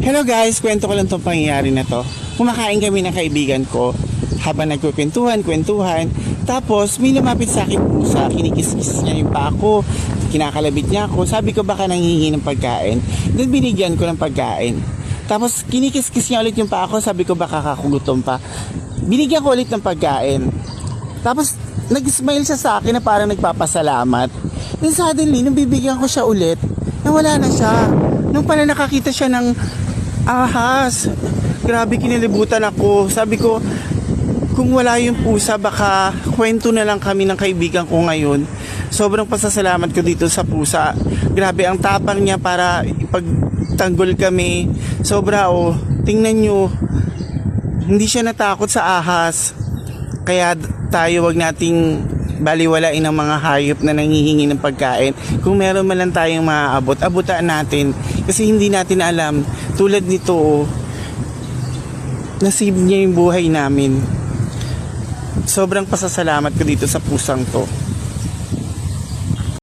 Hello guys, kwento ko lang itong pangyayari na to. Kumakain kami ng kaibigan ko habang nagkukwentuhan. Tapos may lumapit sa akin pusa, kinikis-kis niya yung paa ko, kinakalabit niya ako. Sabi ko baka nanghihingi ng pagkain. Then binigyan ko ng pagkain. Tapos kinikis-kis niya ulit yung paa ko, sabi ko baka kakugutom pa. Binigyan ko ulit ng pagkain. Tapos nag-smile siya sa akin na parang nagpapasalamat. Then suddenly, nung bibigyan ko siya ulit, nawala na siya. Nung pala nakakita siya ng ahas, grabe kinilibutan ako. Sabi ko, kung wala yung pusa, baka kwento na lang kami ng kaibigan ko ngayon. Sobrang pasasalamat ko dito sa pusa. Grabe ang tapang niya para ipagtanggol kami. Sobra tingnan nyo, hindi siya natakot sa ahas. Kaya tayo wag nating baliwalain ang mga hayop na nanghihingi ng pagkain. Kung meron man lang tayong maaabot, abutan natin. Kasi hindi natin alam. Tulad nito, nasib niya yung buhay namin. Sobrang pasasalamat ko dito sa pusang to.